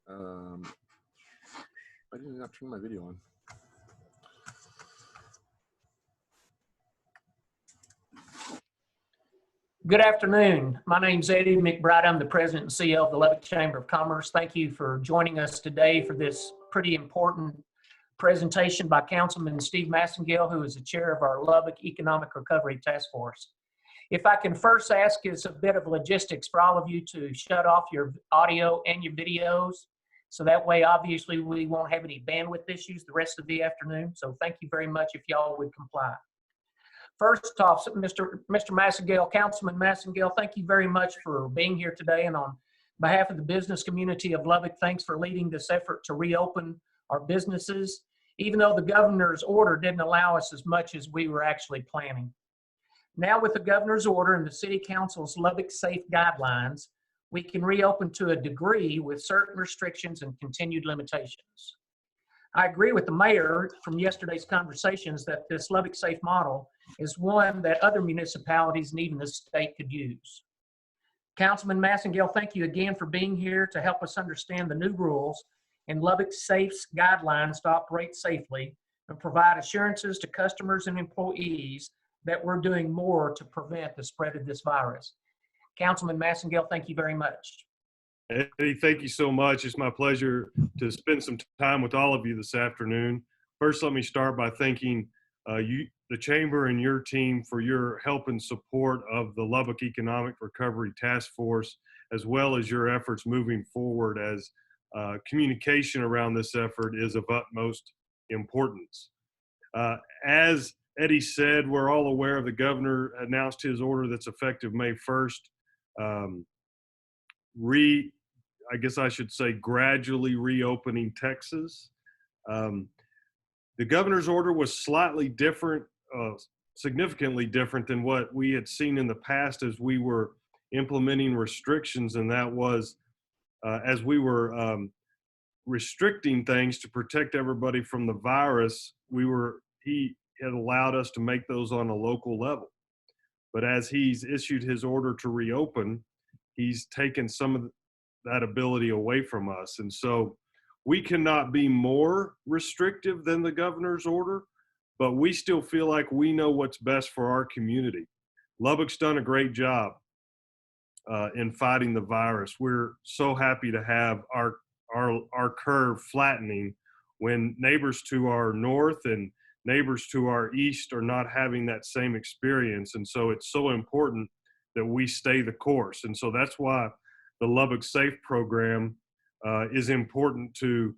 I did not turn my video on. Good afternoon. My name's Eddie McBride. I'm the president and CEO of the Lubbock Chamber of Commerce. Thank you for joining us today for this pretty important presentation by Councilman Steve Massengale, who is the chair of our Lubbock Economic Recovery Task Force. If I can first ask is a bit of logistics for all of you to shut off your audio and your videos. So that way, obviously, we won't have any bandwidth issues the rest of the afternoon. So thank you very much if y'all would comply. First off, Mr. Massengale, Councilman Massengale, thank you very much for being here today. And on behalf of the business community of Lubbock, thanks for leading this effort to reopen our businesses, even though the governor's order didn't allow us as much as we were actually planning. Now with the governor's order and the city council's Lubbock Safe guidelines, we can reopen to a degree with certain restrictions and continued limitations. I agree with the mayor from yesterday's conversations that this Lubbock Safe model is one that other municipalities and even the state could use. Councilman Massengale, thank you again for being here to help us understand the new rules and Lubbock Safe's guidelines to operate safely and provide assurances to customers and employees that we're doing more to prevent the spread of this virus. Councilman Massengale, thank you very much. Eddie, thank you so much. It's my pleasure to spend some time with all of you this afternoon. First, let me start by thanking the Chamber and your team for your help and support of the Lubbock Economic Recovery Task Force, as well as your efforts moving forward as communication around this effort is of utmost importance. As Eddie said, we're all aware of the governor announced his order that's effective May 1st. I guess I should say gradually reopening Texas. The governor's order was slightly different, significantly different than what we had seen in the past as we were implementing restrictions, and that was as we were restricting things to protect everybody from the virus, he had allowed us to make those on a local level. But as he's issued his order to reopen, he's taken some of that ability away from us. And so we cannot be more restrictive than the governor's order, but we still feel like we know what's best for our community. Lubbock's done a great job in fighting the virus. We're so happy to have our curve flattening when neighbors to our north and neighbors to our east are not having that same experience. And so it's so important that we stay the course. And so that's why the Lubbock Safe program is important to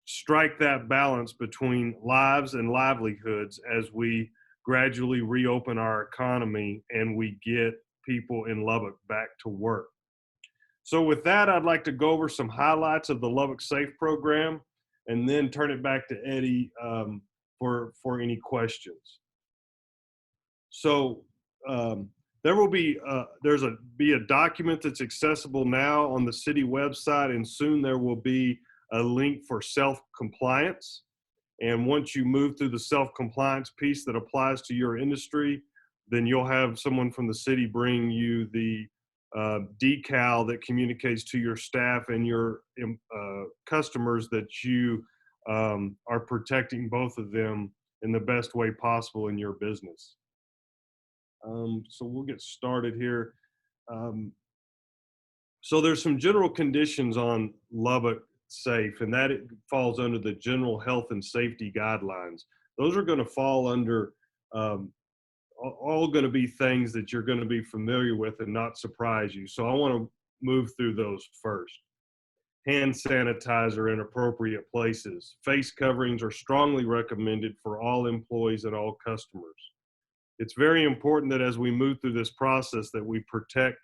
strike that balance between lives and livelihoods as we gradually reopen our economy and we get people in Lubbock back to work. So with that, I'd like to go over some highlights of the Lubbock Safe program and then turn it back to Eddie for any questions. So there will be a document that's accessible now on the city website, and soon there will be a link for self-compliance. And once you move through the self-compliance piece that applies to your industry, then you'll have someone from the city bring you the decal that communicates to your staff and your customers that you are protecting both of them in the best way possible in your business. So we'll get started here. So there's some general conditions on Lubbock Safe, and that it falls under the general health and safety guidelines. Those are going to fall under all going to be things that you're going to be familiar with and not surprise you. So I want to move through those first. Hand sanitizer in appropriate places. Face coverings are strongly recommended for all employees and all customers. It's very important that as we move through this process that we protect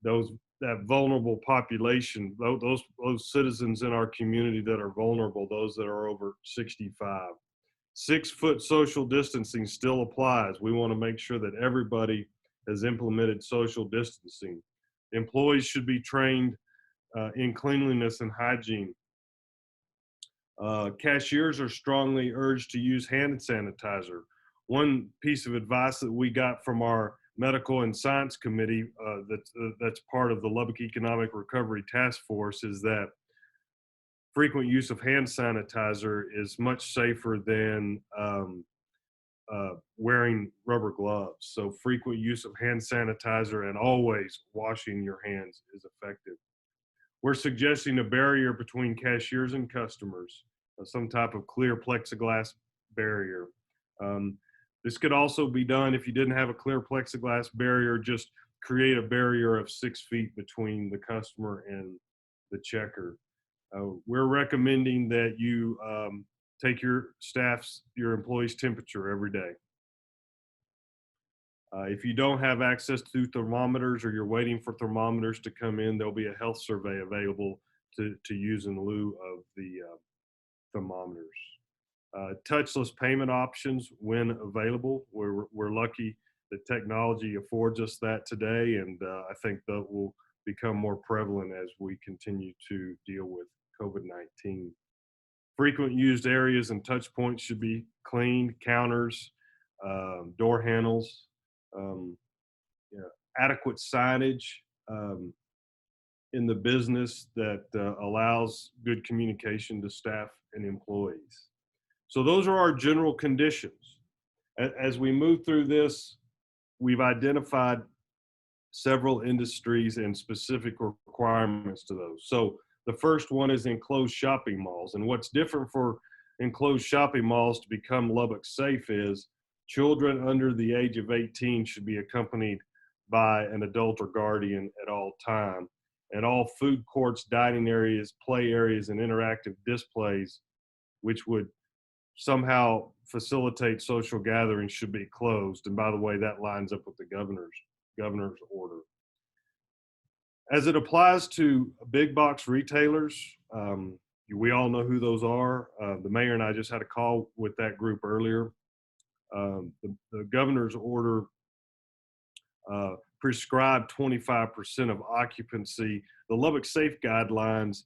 that vulnerable population, those citizens in our community that are vulnerable, those that are over 65. 6-foot social distancing still applies. We want to make sure that everybody has implemented social distancing. Employees should be trained in cleanliness and hygiene. Cashiers are strongly urged to use hand sanitizer. One piece of advice that we got from our Medical and Science Committee that's part of the Lubbock Economic Recovery Task Force is that frequent use of hand sanitizer is much safer than wearing rubber gloves. So frequent use of hand sanitizer and always washing your hands is effective. We're suggesting a barrier between cashiers and customers, some type of clear plexiglass barrier. This could also be done if you didn't have a clear plexiglass barrier, just create a barrier of 6 feet between the customer and the checker. We're recommending that you take your employees' temperature every day. If you don't have access to thermometers or you're waiting for thermometers to come in, there'll be a health survey available to use in lieu of the thermometers. Touchless payment options when available. We're lucky that technology affords us that today, and I think that will become more prevalent as we continue to deal with COVID-19. Frequent used areas and touch points should be cleaned, counters, door handles, adequate signage in the business that allows good communication to staff and employees. So those are our general conditions. As we move through this, we've identified several industries and specific requirements to those. So the first one is enclosed shopping malls. And what's different for enclosed shopping malls to become Lubbock safe is children under the age of 18 should be accompanied by an adult or guardian at all time. And all food courts, dining areas, play areas, and interactive displays, which would somehow facilitate social gatherings, should be closed. And by the way, that lines up with the governor's order. As it applies to big box retailers, we all know who those are. The mayor and I just had a call with that group earlier. The governor's order prescribed 25% of occupancy. The Lubbock Safe guidelines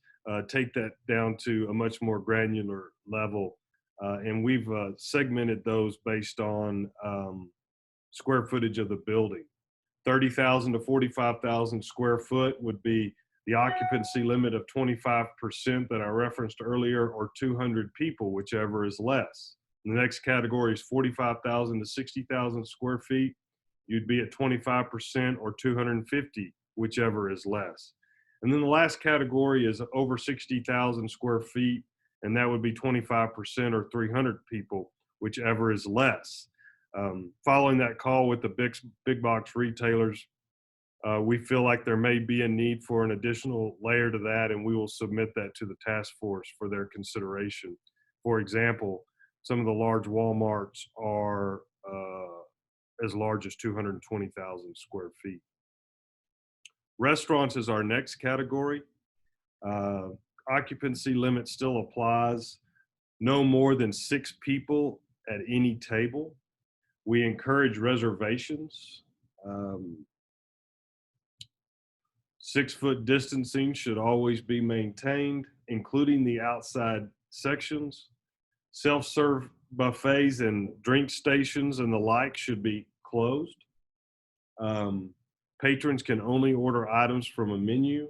take that down to a much more granular level. And we've segmented those based on square footage of the building. 30,000 to 45,000 square foot would be the occupancy limit of 25% that I referenced earlier, or 200 people, whichever is less. The next category is 45,000 to 60,000 square feet. You'd be at 25%, or 250, whichever is less. And then the last category is over 60,000 square feet, and that would be 25%, or 300 people, whichever is less. Following that call with the big box retailers, we feel like there may be a need for an additional layer to that, and we will submit that to the task force for their consideration. For example, some of the large Walmarts are as large as 220,000 square feet. Restaurants is our next category. Occupancy limit still applies. No more than 6 people at any table. We encourage reservations. 6-foot distancing should always be maintained, including the outside sections. Self-serve buffets and drink stations and the like should be closed. Patrons can only order items from a menu.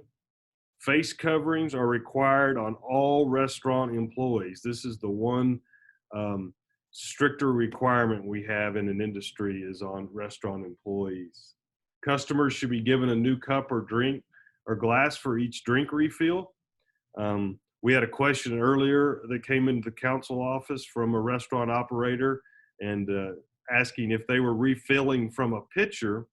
Face coverings are required on all restaurant employees. This is the one stricter requirement we have in an industry, is on restaurant employees. Customers should be given a new cup or drink or glass for each drink refill. We had a question earlier that came into the council office from a restaurant operator, and asking if they were refilling from a pitcher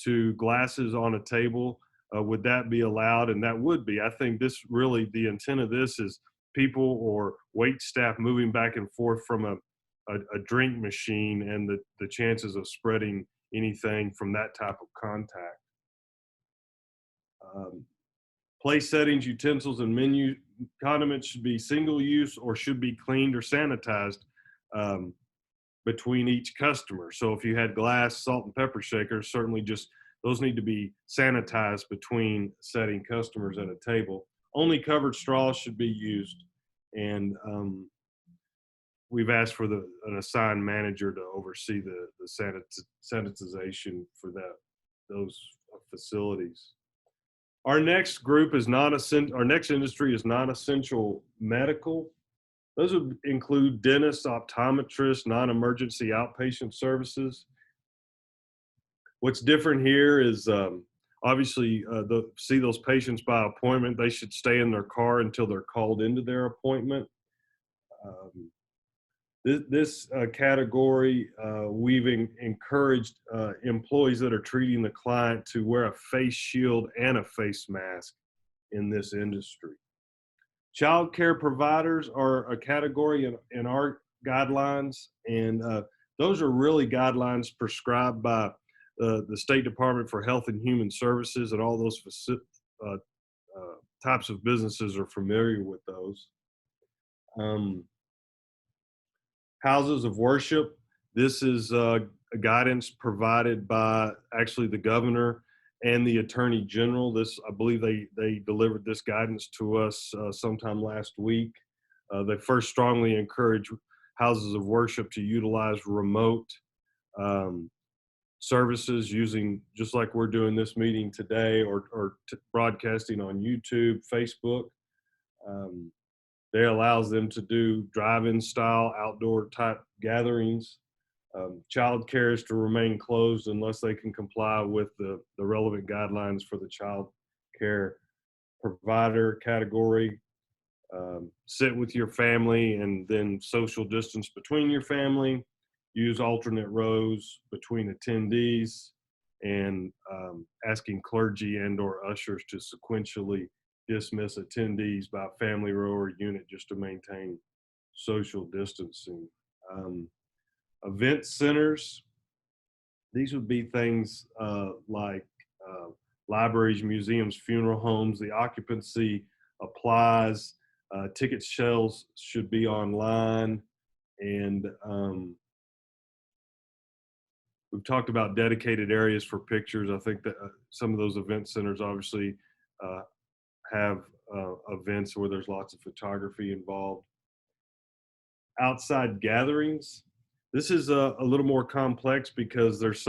to glasses on a table, would that be allowed? And that would be. I think this really, the intent of this is people or wait staff moving back and forth from a drink machine, and the chances of spreading anything from that type of contact. Place settings, utensils, and menu condiments should be single use or should be cleaned or sanitized between each customer. So if you had glass, salt, and pepper shakers, certainly just those need to be sanitized between setting customers at a table. Only covered straws should be used, and we've asked for an assigned manager to oversee the sanitization for those facilities. Our next group is our next industry is non-essential medical. Those would include dentists, optometrists, non-emergency outpatient services. What's different here is obviously see those patients by appointment. They should stay in their car until they're called into their appointment. This category, we've encouraged employees that are treating the client to wear a face shield and a face mask in this industry. Child care providers are a category in our guidelines, and those are really guidelines prescribed by the State Department for Health and Human Services, and all those types of businesses are familiar with those. Houses of worship. This is a guidance provided by actually the governor and the attorney general. I believe they delivered this guidance to us sometime last week. They first strongly encourage houses of worship to utilize remote services using, just like we're doing this meeting today, or broadcasting on YouTube, Facebook. They allows them to do drive-in style outdoor type gatherings. Child care is to remain closed unless they can comply with the relevant guidelines for the child care provider category. Sit with your family and then social distance between your family. Use alternate rows between attendees, and asking clergy and or ushers to sequentially dismiss attendees by family row or unit just to maintain social distancing. Event centers, these would be things like libraries, museums, funeral homes. The occupancy applies. Ticket sales should be online, and we've talked about dedicated areas for pictures. I think that some of those event centers obviously have events where there's lots of photography involved. Outside gatherings. This is a little more complex because there's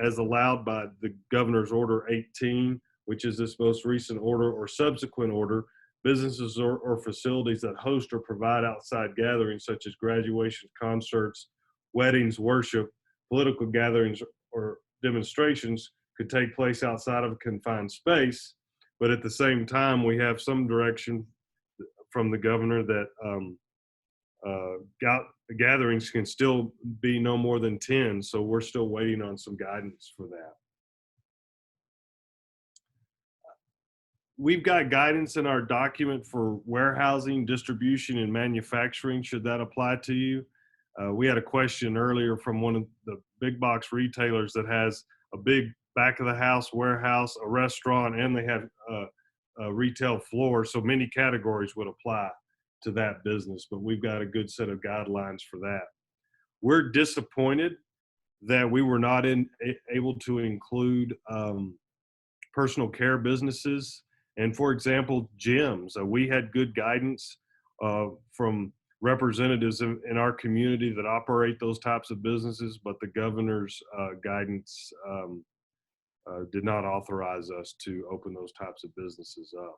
as allowed by the Governor's Order 18, which is this most recent order or subsequent order, businesses or facilities that host or provide outside gatherings such as graduations, concerts, weddings, worship, political gatherings, or demonstrations could take place outside of a confined space. But at the same time, we have some direction from the governor that gatherings can still be no more than 10. So we're still waiting on some guidance for that. We've got guidance in our document for warehousing, distribution, and manufacturing, should that apply to you. We had a question earlier from one of the big box retailers that has a big back of the house warehouse, a restaurant, and they have a retail floor. So many categories would apply to that business, but we've got a good set of guidelines for that. We're disappointed that we were not able to include personal care businesses. And for example, gyms. We had good guidance from representatives in our community that operate those types of businesses, but the governor's guidance did not authorize us to open those types of businesses up.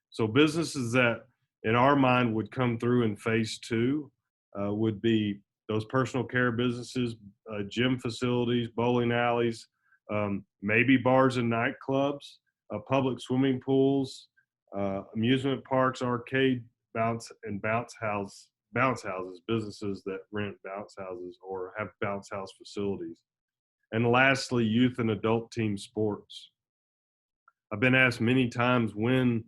So businesses that in our mind would come through in phase 2 would be those personal care businesses, gym facilities, bowling alleys, maybe bars and nightclubs, public swimming pools, amusement parks, arcade, bounce houses, businesses that rent bounce houses or have bounce house facilities. And lastly, youth and adult team sports. I've been asked many times, when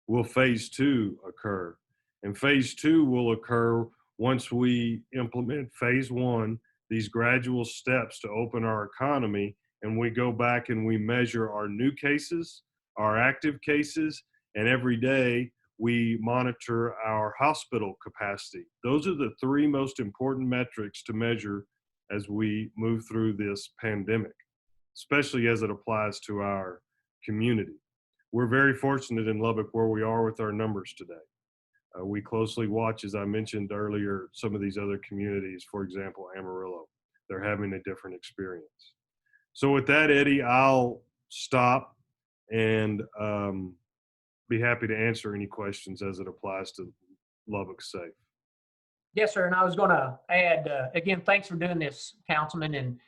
will phase 2 occur? And phase 2 will occur once we implement phase 1, these gradual steps to open our economy, and we go back and we measure our new cases, our active cases, and every day we monitor our hospital capacity. Those are the 3 most important metrics to measure as we move through this pandemic, especially as it applies to our community. We're very fortunate in Lubbock where we are with our numbers today. We closely watch, as I mentioned earlier, some of these other communities, for example, Amarillo. They're having a different experience. So with that, Eddie, I'll stop and be happy to answer any questions as it applies to Lubbock Safe. Yes, sir. And I was going to add, again, thanks for doing this, Councilman. And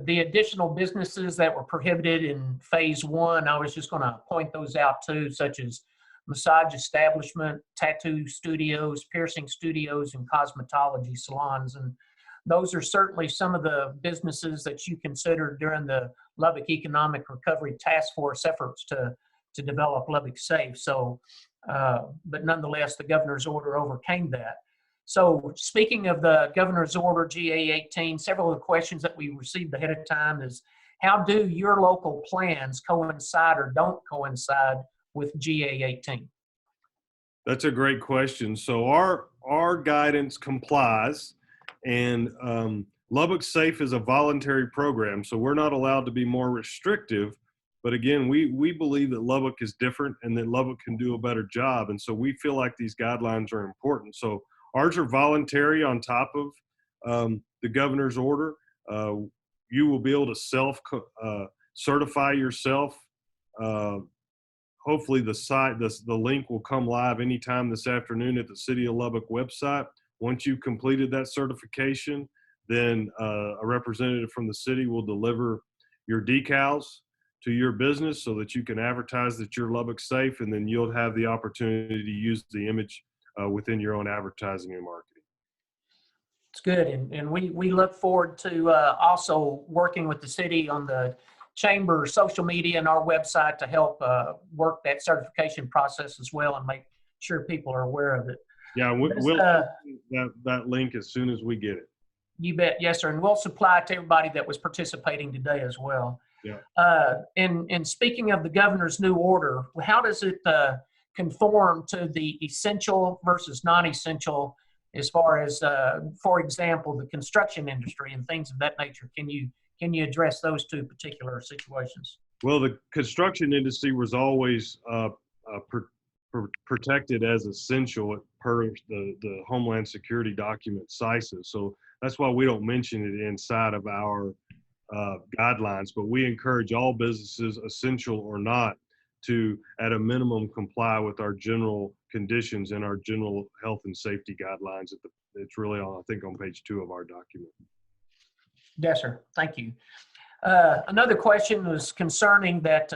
the additional businesses that were prohibited in phase one, I was just going to point those out too, such as massage establishment, tattoo studios, piercing studios, and cosmetology salons. And those are certainly some of the businesses that you considered during the Lubbock Economic Recovery Task Force efforts to develop Lubbock Safe. So, but nonetheless, the governor's order overcame that. So speaking of the governor's order GA-18, several of the questions that we received ahead of time is, how do your local plans coincide or don't coincide with GA-18? That's a great question. So our guidance complies, and Lubbock Safe is a voluntary program, so we're not allowed to be more restrictive. But again, we believe that Lubbock is different and that Lubbock can do a better job, and so we feel like these guidelines are important. So ours are voluntary on top of the governor's order. You will be able to self-certify yourself. Hopefully the link will come live anytime this afternoon at the City of Lubbock website. Once you've completed that certification, then a representative from the city will deliver your decals to your business so that you can advertise that you're Lubbock Safe, and then you'll have the opportunity to use the image within your own advertising and marketing. It's good. And we look forward to also working with the city on the chamber social media and our website to help work that certification process as well and make sure people are aware of it. Yeah, we'll that link as soon as we get it. You bet. Yes, sir. And we'll supply it to everybody that was participating today as well. Yeah. And speaking of the governor's new order, how does it conform to the essential versus non-essential as far as, for example, the construction industry and things of that nature? Can you address those two particular situations? Well, the construction industry was always protected as essential per the Homeland Security document CISA. So that's why we don't mention it inside of our guidelines, but we encourage all businesses, essential or not, to at a minimum comply with our general conditions and our general health and safety guidelines. It's really on, I think, on page 2 of our document. Yes, sir. Thank you. Another question was concerning that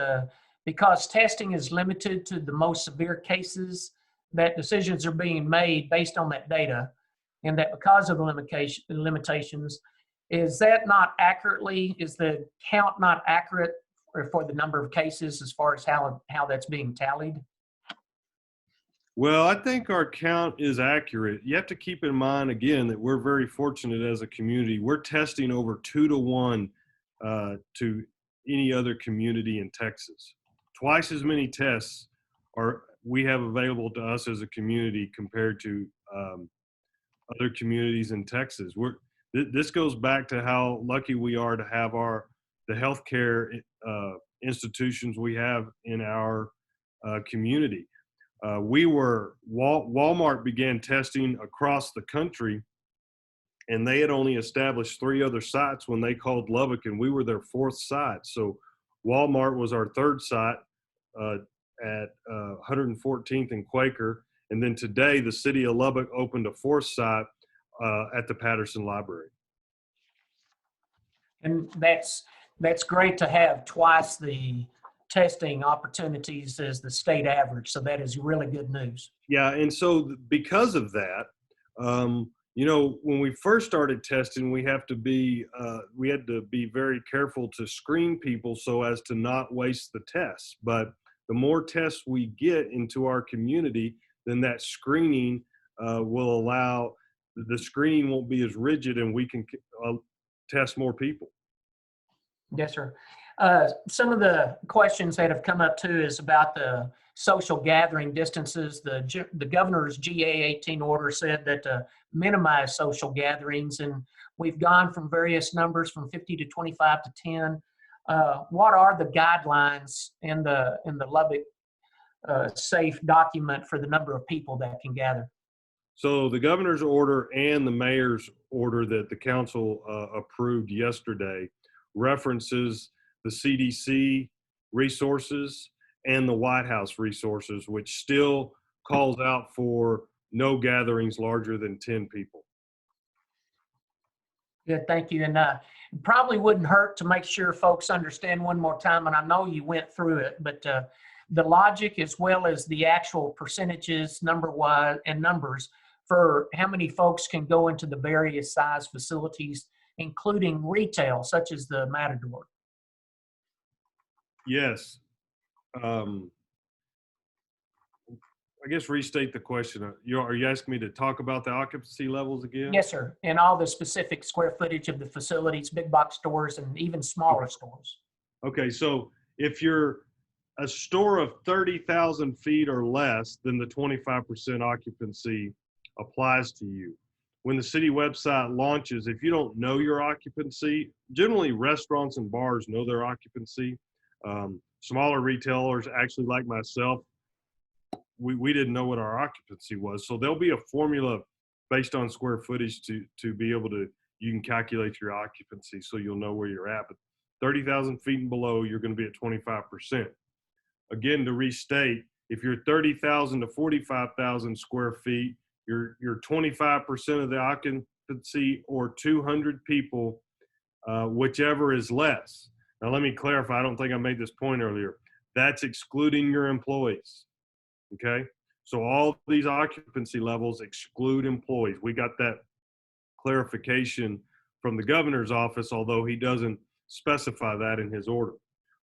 because testing is limited to the most severe cases, that decisions are being made based on that data, and that because of the limitations, is that not accurately, is the count not accurate for the number of cases as far as how that's being tallied? Well, I think our count is accurate. You have to keep in mind, again, that we're very fortunate as a community. We're testing over 2 to 1 to any other community in Texas. Twice as many tests we have available to us as a community compared to other communities in Texas. This goes back to how lucky we are to have the healthcare institutions we have in our community. Walmart began testing across the country, and they had only established 3 other sites when they called Lubbock, and we were their 4th site. So Walmart was our 3rd site at 114th and Quaker. And then today, the city of Lubbock opened a 4th site at the Patterson Library. And that's great to have twice the testing opportunities as the state average. So that is really good news. Yeah, and so because of that, when we first started testing, we had to be very careful to screen people so as to not waste the tests. But the more tests we get into our community, then that screening will allow, the screening won't be as rigid, and we can test more people. Yes, sir. Some of the questions that have come up too is about the social gathering distances. The governor's GA-18 order said that to minimize social gatherings, and we've gone from various numbers from 50 to 25 to 10. What are the guidelines in the Lubbock Safe document for the number of people that can gather? So the governor's order and the mayor's order that the council approved yesterday references the CDC resources and the White House resources, which still calls out for no gatherings larger than 10 people. Good, thank you. And probably wouldn't hurt to make sure folks understand one more time, and I know you went through it, but the logic as well as the actual percentages number-wise and numbers for how many folks can go into the various size facilities, including retail, such as the Matador. Yes. I guess restate the question. Are you asking me to talk about the occupancy levels again? Yes, sir. And all the specific square footage of the facilities, big box stores, and even smaller stores. Okay, so if you're a store of 30,000 feet or less, then the 25% occupancy applies to you. When the city website launches, if you don't know your occupancy, generally restaurants and bars know their occupancy. Smaller retailers, actually like myself, we didn't know what our occupancy was. So there'll be a formula based on square footage to be able to, you can calculate your occupancy so you'll know where you're at. But 30,000 feet and below, you're going to be at 25%. Again, to restate, if you're 30,000 to 45,000 square feet, you're 25% of the occupancy or 200 people, whichever is less. Now, let me clarify. I don't think I made this point earlier. That's excluding your employees. Okay, so all these occupancy levels exclude employees. We got that clarification from the governor's office, although he doesn't specify that in his order.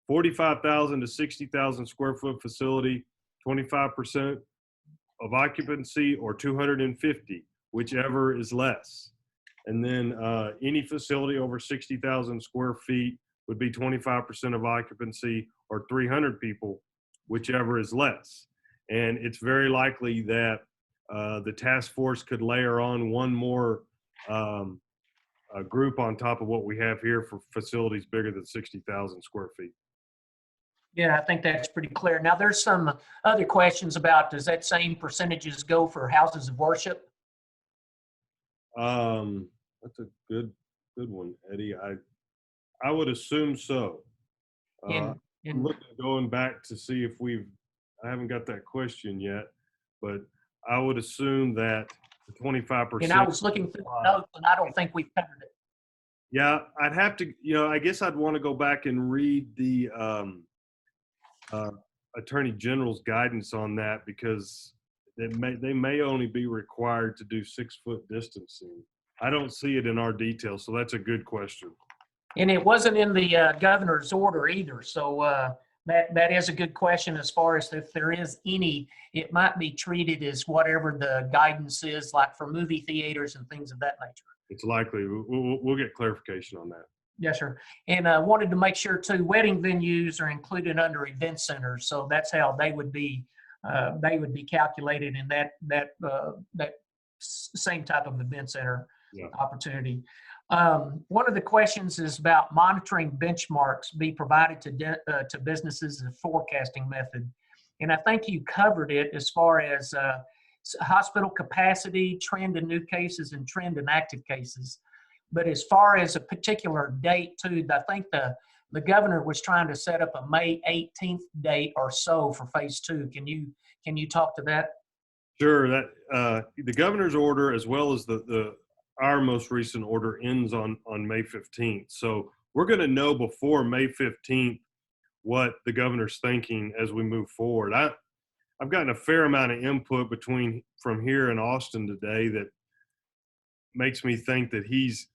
45,000 to 60,000 square foot facility, 25% of occupancy or 250, whichever is less. And then any facility over 60,000 square feet would be 25% of occupancy or 300 people, whichever is less. And it's very likely that the task force could layer on one more group on top of what we have here for facilities bigger than 60,000 square feet. Yeah, I think that's pretty clear. Now, there's some other questions about, does that same percentages go for houses of worship? That's a good one, Eddie. I would assume so. I'm going back to see if I haven't got that question yet, but I would assume that the 25%. And I was looking through the notes, and I don't think we've covered it. Yeah, I'd have to, I guess I'd want to go back and read the Attorney General's guidance on that, because they may only be required to do 6-foot distancing. I don't see it in our details, so that's a good question. And it wasn't in the governor's order either, so that is a good question as far as if there is any, it might be treated as whatever the guidance is, like for movie theaters and things of that nature. It's likely. We'll get clarification on that. Yes, sir. And I wanted to make sure too, wedding venues are included under event centers, so that's how they would be calculated in that same type of event center opportunity. One of the questions is about monitoring benchmarks be provided to businesses as a forecasting method. And I think you covered it as far as hospital capacity, trend in new cases, and trend in active cases. But as far as a particular date too, I think the governor was trying to set up a May 18th date or so for phase 2. Can you talk to that? Sure. That the governor's order, as well as our most recent order, ends on May 15th. So we're going to know before May 15th what the governor's thinking as we move forward. I've gotten a fair amount of input from here in Austin today that makes me think that he's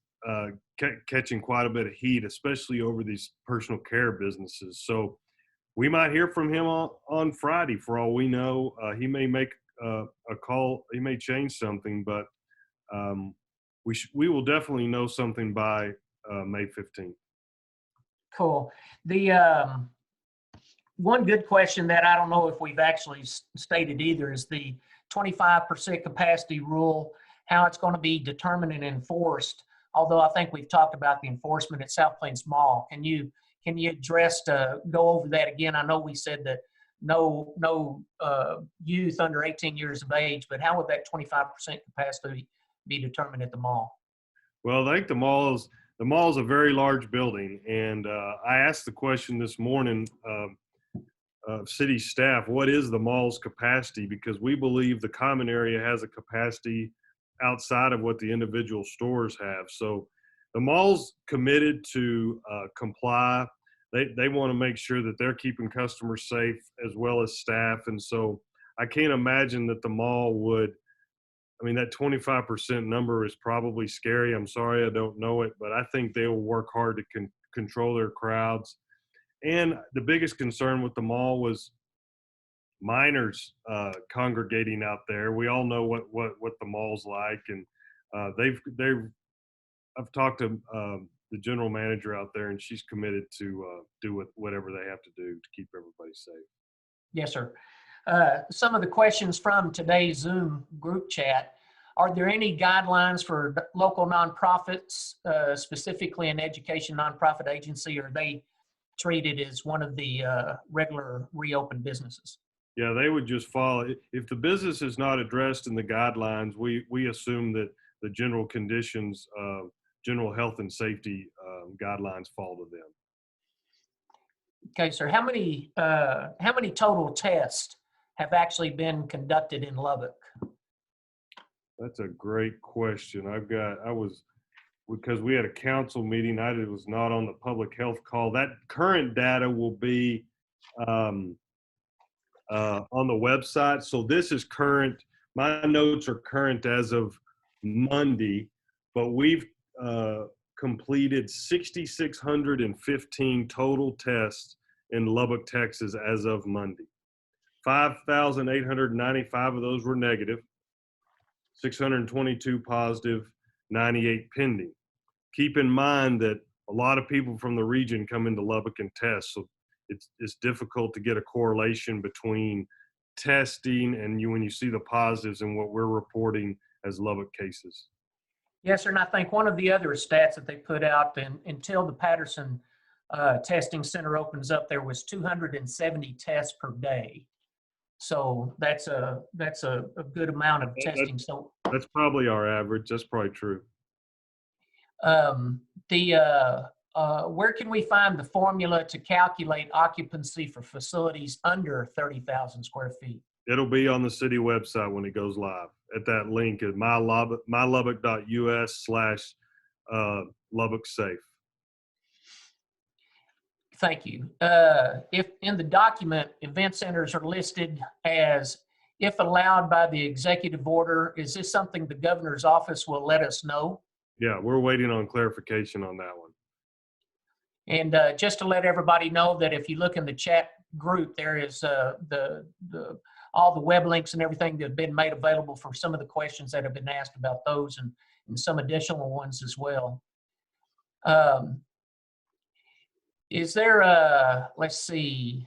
catching quite a bit of heat, especially over these personal care businesses. So we might hear from him on Friday. For all we know, he may make a call. He may change something, but we will definitely know something by May 15th. Cool. The one good question that I don't know if we've actually stated either is the 25% capacity rule, how it's going to be determined and enforced. Although I think we've talked about the enforcement at South Plains Mall. Can you address, go over that again? I know we said that no youth under 18 years of age, but how would that 25% capacity be determined at the mall? Well, I think the mall's a very large building, and I asked the question this morning of city staff, what is the mall's capacity? Because we believe the common area has a capacity outside of what the individual stores have. So the mall's committed to comply. They want to make sure that they're keeping customers safe as well as staff. And so I can't imagine that the mall would, I mean, that 25% number is probably scary. I'm sorry, I don't know it, but I think they will work hard to control their crowds. And the biggest concern with the mall was minors congregating out there. We all know what the mall's like, and I've talked to the general manager out there, and she's committed to do whatever they have to do to keep everybody safe. Yes, sir. Some of the questions from today's Zoom group chat: are there any guidelines for local nonprofits, specifically an education nonprofit agency, or are they treated as one of the regular reopened businesses? Yeah, they would just follow. If the business is not addressed in the guidelines, we assume that the general conditions, general health and safety guidelines fall to them. Okay, sir. How many total tests have actually been conducted in Lubbock? That's a great question. Because we had a council meeting, I was not on the public health call. That current data will be on the website. So this is current. My notes are current as of Monday, but we've completed 6,615 total tests in Lubbock, Texas as of Monday. 5,895 of those were negative, 622 positive, 98 pending. Keep in mind that a lot of people from the region come into Lubbock and test, so it's difficult to get a correlation between testing and when you see the positives and what we're reporting as Lubbock cases. Yes, sir. And I think one of the other stats that they put out, and until the Patterson testing center opens up, there was 270 tests per day. So that's a good amount of testing. So that's probably our average. That's probably true. Where can we find the formula to calculate occupancy for facilities under 30,000 square feet? It'll be on the city website when it goes live at that link at mylubbock.us/Lubbock Safe. Thank you. If in the document, event centers are listed as if allowed by the executive order, is this something the governor's office will let us know? Yeah, we're waiting on clarification on that one. And just to let everybody know that if you look in the chat group, there is all the web links and everything that have been made available for some of the questions that have been asked about those and some additional ones as well. Is there let's see,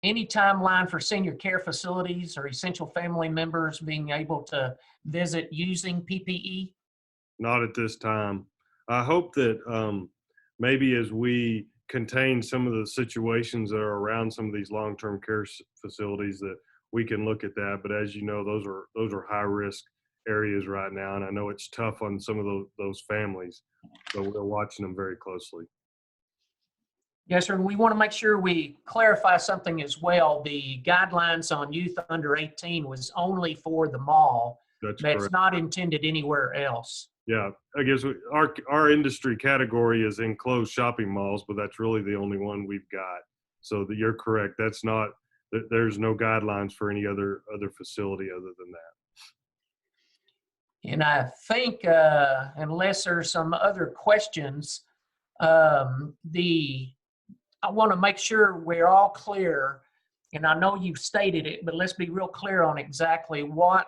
any timeline for senior care facilities or essential family members being able to visit using PPE? Not at this time. I hope that maybe as we contain some of the situations that are around some of these long-term care facilities that we can look at that. But as you know, those are high-risk areas right now, and I know it's tough on some of those families, but we're watching them very closely. Yes, sir. And we want to make sure we clarify something as well. The guidelines on youth under 18 was only for the mall. That's correct. Not intended anywhere else. Yeah, I guess our industry category is enclosed shopping malls, but that's really the only one we've got. So you're correct. That's not. There's no guidelines for any other facility other than that. And I think unless there's some other questions, I want to make sure we're all clear, and I know you've stated it, but let's be real clear on exactly what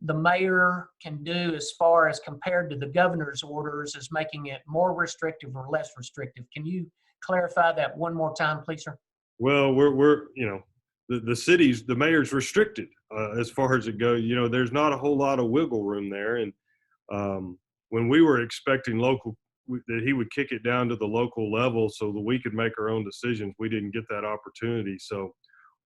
the mayor can do as far as compared to the governor's orders as making it more restrictive or less restrictive. Can you clarify that one more time, please, sir? Well, we're the mayor's restricted as far as it goes. You know, there's not a whole lot of wiggle room there. And when we were expecting that he would kick it down to the local level so that we could make our own decisions, we didn't get that opportunity. So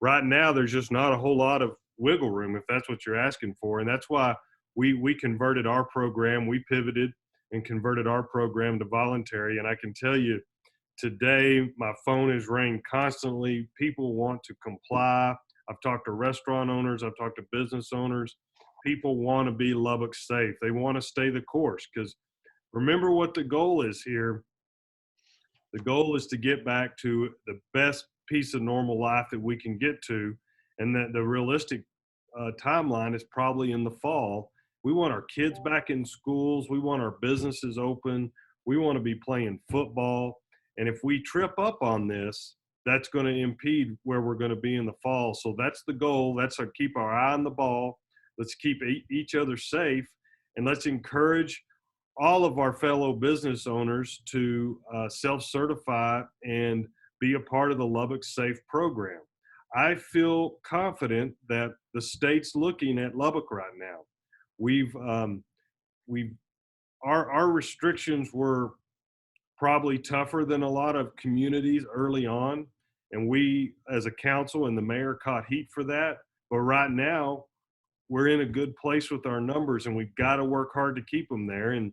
right now there's just not a whole lot of wiggle room if that's what you're asking for. And that's why we converted our program. We pivoted and converted our program to voluntary. And I can tell you today, my phone is ringing constantly. People want to comply. I've talked to restaurant owners. I've talked to business owners. People want to be Lubbock safe. They want to stay the course, because remember what the goal is here. The goal is to get back to the best piece of normal life that we can get to, and that the realistic timeline is probably in the fall. We want our kids back in schools. We want our businesses open. We want to be playing football. And if we trip up on this, that's going to impede where we're going to be in the fall. So that's the goal. That's to keep our eye on the ball. Let's keep each other safe, and let's encourage all of our fellow business owners to self-certify and be a part of the Lubbock Safe program. I feel confident that the state's looking at Lubbock right now. Our restrictions were probably tougher than a lot of communities early on, and we as a council and the mayor caught heat for that. But right now, we're in a good place with our numbers, and we've got to work hard to keep them there. And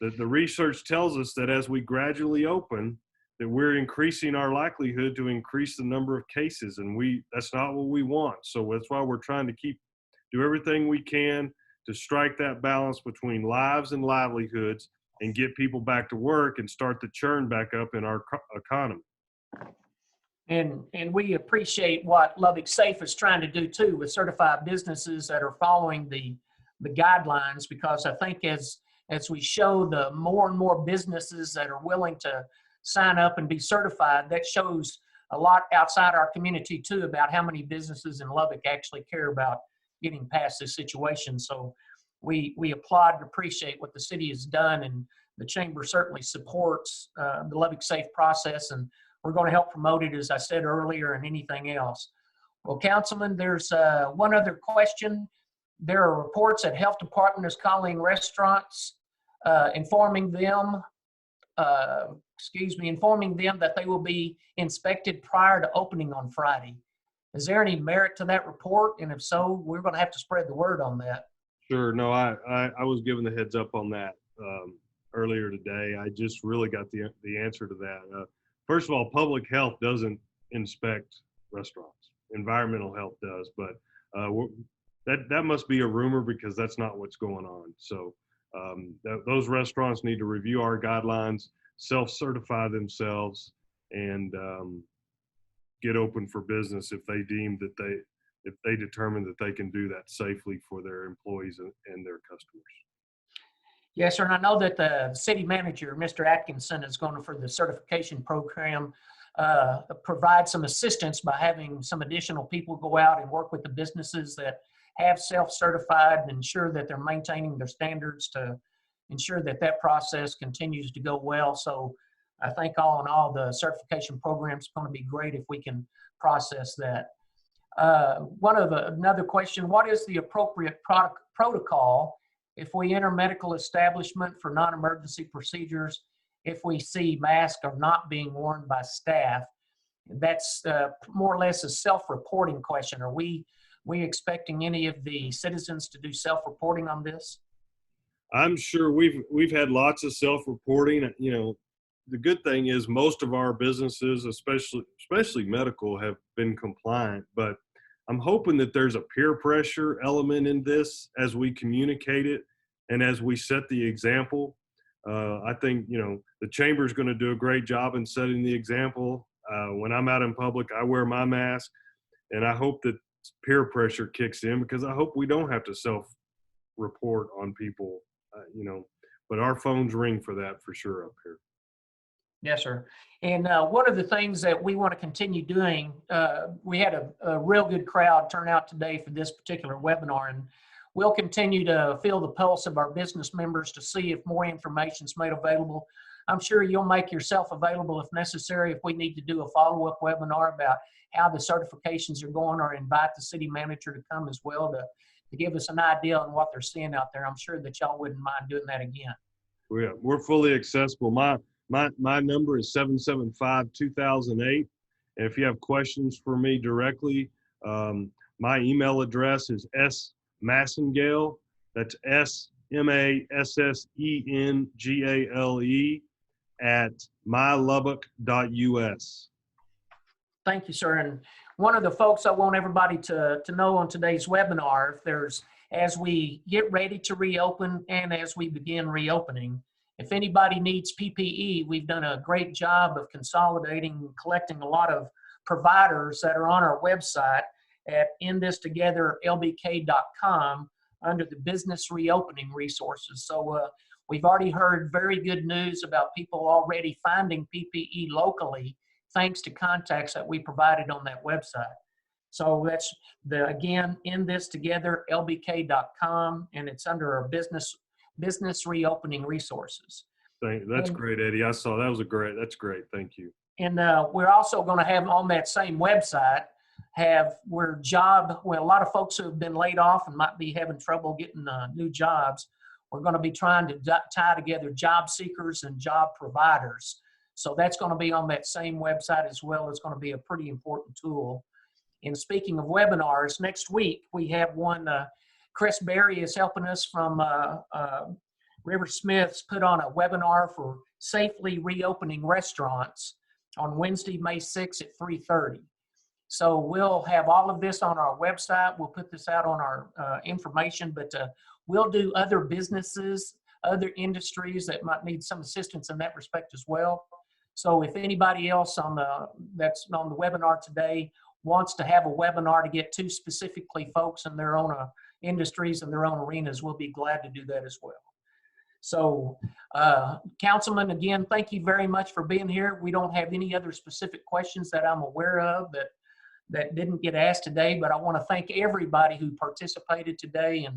the research tells us that as we gradually open, that we're increasing our likelihood to increase the number of cases, and that's not what we want. So that's why we're trying to do everything we can to strike that balance between lives and livelihoods and get people back to work and start the churn back up in our economy. And we appreciate what Lubbock Safe is trying to do too with certified businesses that are following the guidelines, because I think as we show the more and more businesses that are willing to sign up and be certified, that shows a lot outside our community too about how many businesses in Lubbock actually care about getting past this situation. So we applaud and appreciate what the city has done, and the chamber certainly supports the Lubbock Safe process, and we're going to help promote it, as I said earlier, and anything else. Well, Councilman, there's one other question. There are reports that health department is calling restaurants, informing them that they will be inspected prior to opening on Friday. Is there any merit to that report? And if so, we're going to have to spread the word on that. Sure. No, I was given the heads up on that earlier today. I just really got the answer to that. First of all, public health doesn't inspect restaurants. Environmental health does, but that must be a rumor, because that's not what's going on. So those restaurants need to review our guidelines, self-certify themselves, and get open for business if they determine that they can do that safely for their employees and their customers. Yes, sir. And I know that the city manager, Mr. Atkinson, is going to, for the certification program, provide some assistance by having some additional people go out and work with the businesses that have self-certified and ensure that they're maintaining their standards to ensure that that process continues to go well. So I think all in all, the certification program is going to be great if we can process that. Another question, what is the appropriate protocol if we enter medical establishment for non-emergency procedures, if we see masks are not being worn by staff? That's more or less a self-reporting question. Are we expecting any of the citizens to do self-reporting on this? I'm sure we've had lots of self-reporting. You know, the good thing is most of our businesses, especially medical, have been compliant, but I'm hoping that there's a peer pressure element in this as we communicate it and as we set the example. I think, the chamber is going to do a great job in setting the example. When I'm out in public, I wear my mask, and I hope that peer pressure kicks in, because I hope we don't have to self-report on people, but our phones ring for that for sure up here. Yes, sir. And one of the things that we want to continue doing, we had a real good crowd turn out today for this particular webinar, and we'll continue to feel the pulse of our business members to see if more information is made available. I'm sure you'll make yourself available if necessary, if we need to do a follow-up webinar about how the certifications are going, or invite the city manager to come as well to give us an idea on what they're seeing out there. I'm sure that y'all wouldn't mind doing that again. Yeah, we're fully accessible. My number is 775-2008, And if you have questions for me directly, my email address is smassengale, that's SMASSENGALE @mylubbock.us. Thank you, sir. And one of the folks I want everybody to know on today's webinar, if there's, as we get ready to reopen and as we begin reopening, if anybody needs PPE, we've done a great job of consolidating and collecting a lot of providers that are on our website at inthistogetherlbk.com under the business reopening resources. So we've already heard very good news about people already finding PPE locally thanks to contacts that we provided on that website. So that's again, inthistogetherlbk.com, and it's under our business reopening resources. That's great, Eddie. I saw that. That's great. Thank you. And we're also going to have on that same website, a lot of folks who have been laid off and might be having trouble getting new jobs. We're going to be trying to tie together job seekers and job providers. So that's going to be on that same website as well. It's going to be a pretty important tool. And speaking of webinars, next week we have one, Chris Berry is helping us from River Smith's put on a webinar for safely reopening restaurants on Wednesday, May 6th at 3:30. So we'll have all of this on our website. We'll put this out on our information, but we'll do other businesses, other industries that might need some assistance in that respect as well. So if anybody else that's on the webinar today wants to have a webinar to get to specifically folks in their own industries and their own arenas, we'll be glad to do that as well. So, Councilman, again, thank you very much for being here. We don't have any other specific questions that I'm aware of that didn't get asked today, but I want to thank everybody who participated today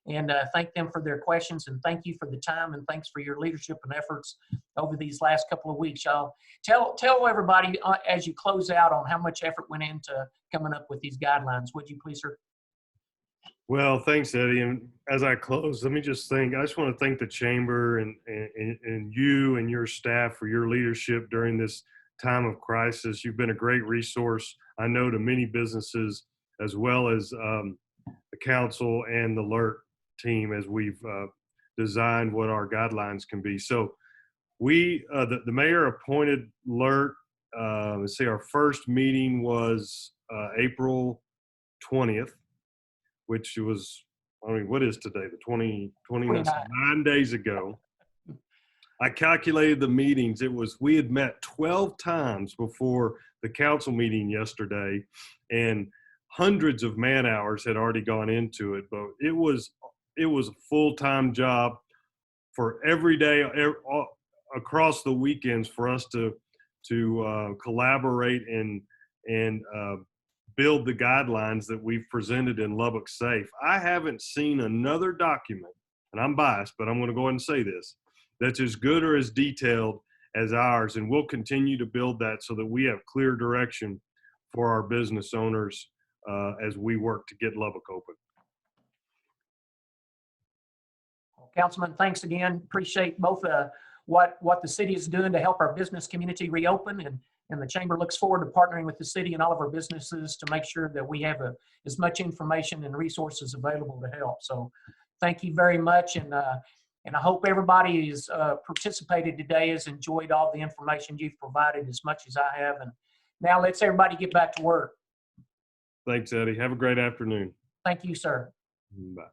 and thank them for their questions, and thank you for the time, and thanks for your leadership and efforts over these last couple of weeks. Y'all tell everybody as you close out on how much effort went into coming up with these guidelines. Would you please, sir? Well, thanks, Eddie. And as I close, I just want to thank the Chamber and you and your staff for your leadership during this time of crisis. You've been a great resource, I know, to many businesses, as well as the council and the LERT team as we've designed what our guidelines can be. So the mayor appointed LERT. Let's see, our first meeting was April 20th. Which was, what is today? The 29. 9 days ago. I calculated the meetings. We had met 12 times before the council meeting yesterday, and hundreds of man hours had already gone into it. But it was a full-time job for every day, across the weekends, for us to collaborate and build the guidelines that we've presented in Lubbock Safe. I haven't seen another document, and I'm biased, but I'm going to go ahead and say this, that's as good or as detailed as ours, and we'll continue to build that so that we have clear direction for our business owners as we work to get Lubbock open. Councilman, thanks again. Appreciate both what the city is doing to help our business community reopen, and the Chamber looks forward to partnering with the city and all of our businesses to make sure that we have as much information and resources available to help. So thank you very much. And I hope everybody who's participated today has enjoyed all the information you've provided as much as I have. And now let's everybody get back to work. Thanks, Eddie. Have a great afternoon. Thank you, sir. Bye.